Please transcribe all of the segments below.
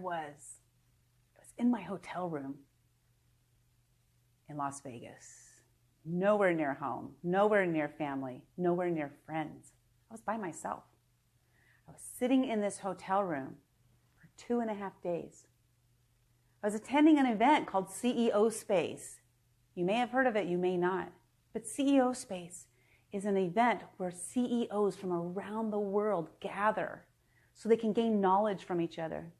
was. I was in my hotel room in Las Vegas. Nowhere near home, nowhere near family, nowhere near friends. I was by myself. I was sitting in this hotel room for 2.5 days. I was attending an event called CEO Space. You may have heard of it, you may not. But CEO Space is an event where CEOs from around the world gather so they can gain knowledge from each other.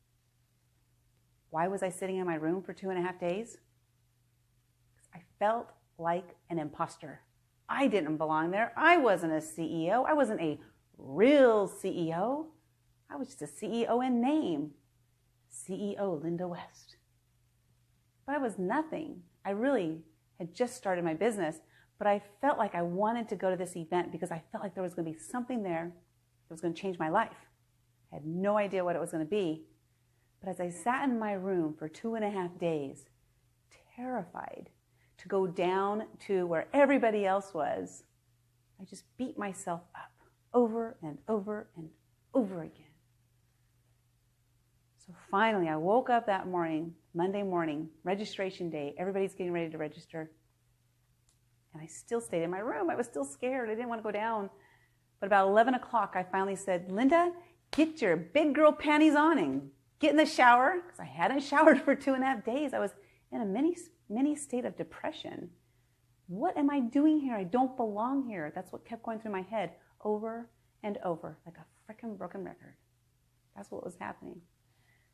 Why was I sitting in my room for 2.5 days? Because I felt like an imposter. I didn't belong there. I wasn't a CEO. I wasn't a real CEO. I was just a CEO in name. CEO Linda West. But I was nothing. I really had just started my business, but I felt like I wanted to go to this event because I felt like there was going to be something there that was going to change my life. I had no idea what it was going to be. But as I sat in my room for 2.5 days, terrified to go down to where everybody else was, I just beat myself up over and over and over again. So finally, I woke up that morning, Monday morning, registration day. Everybody's getting ready to register. And I still stayed in my room. I was still scared. I didn't want to go down. But about 11 o'clock, I finally said, Linda, get your big girl panties on and get in the shower. Because I hadn't showered for 2.5 days. I was in a mini state of depression. What am I doing here? I don't belong here. That's what kept going through my head over and over, like a freaking broken record. That's what was happening.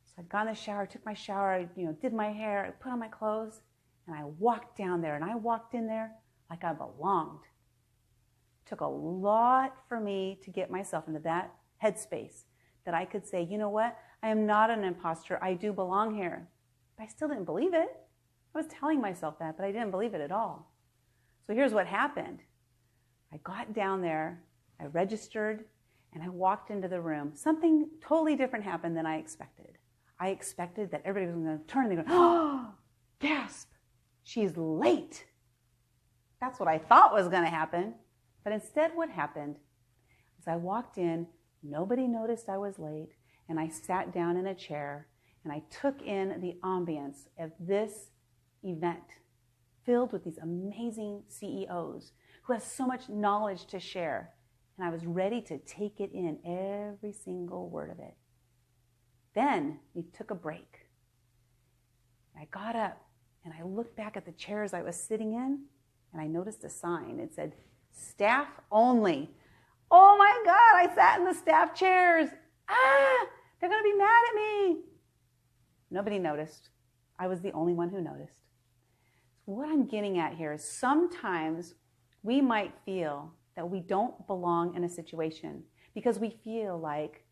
So I got in the shower, took my shower, I did my hair, I put on my clothes, and I walked down there. And I walked in there like I belonged. It took a lot for me to get myself into that headspace that I could say, you know what? I am not an imposter. I do belong here. But I still didn't believe it. I was telling myself that, but I didn't believe it at all. So here's what happened. I got down there, I registered, and I walked into the room. Something totally different happened than I expected. I expected that everybody was going to turn and they go, oh, gasp, she's late. That's what I thought was going to happen. But instead what happened is I walked in, nobody noticed I was late, and I sat down in a chair, and I took in the ambience of this event filled with these amazing CEOs who have so much knowledge to share. And I was ready to take it in, every single word of it. Then we took a break. I got up and I looked back at the chairs I was sitting in and I noticed a sign. It said, staff only. Oh my God, I sat in the staff chairs. They're going to be mad at me. Nobody noticed. I was the only one who noticed. So what I'm getting at here is sometimes we might feel that we don't belong in a situation because we feel like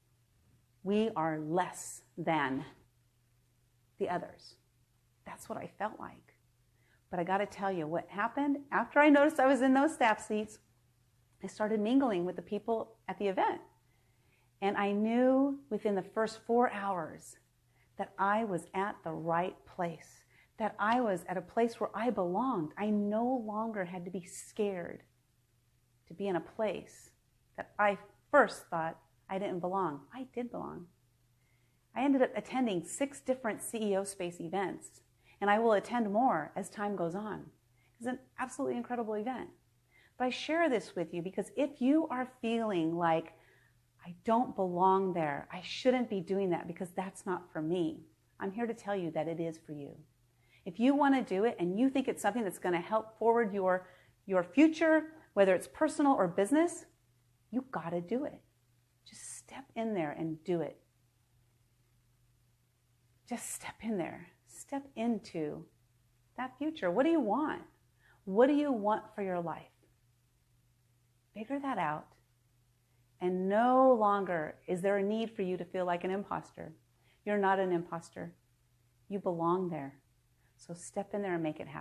we are less than the others. That's what I felt like. But I got to tell you what happened after I noticed I was in those staff seats. I started mingling with the people at the event. And I knew within the first 4 hours that I was at the right place, that I was at a place where I belonged. I no longer had to be scared to be in a place that I first thought I didn't belong. I did belong. I ended up attending 6 different CEO Space events, and I will attend more as time goes on. It's an absolutely incredible event. But I share this with you because if you are feeling like, I don't belong there, I shouldn't be doing that because that's not for me, I'm here to tell you that it is for you. If you want to do it and you think it's something that's going to help forward your future, whether it's personal or business, you got to do it. Just step in there and do it. Just step in there. Step into that future. What do you want? What do you want for your life? Figure that out. And no longer is there a need for you to feel like an imposter. You're not an imposter. You belong there. So step in there and make it happen.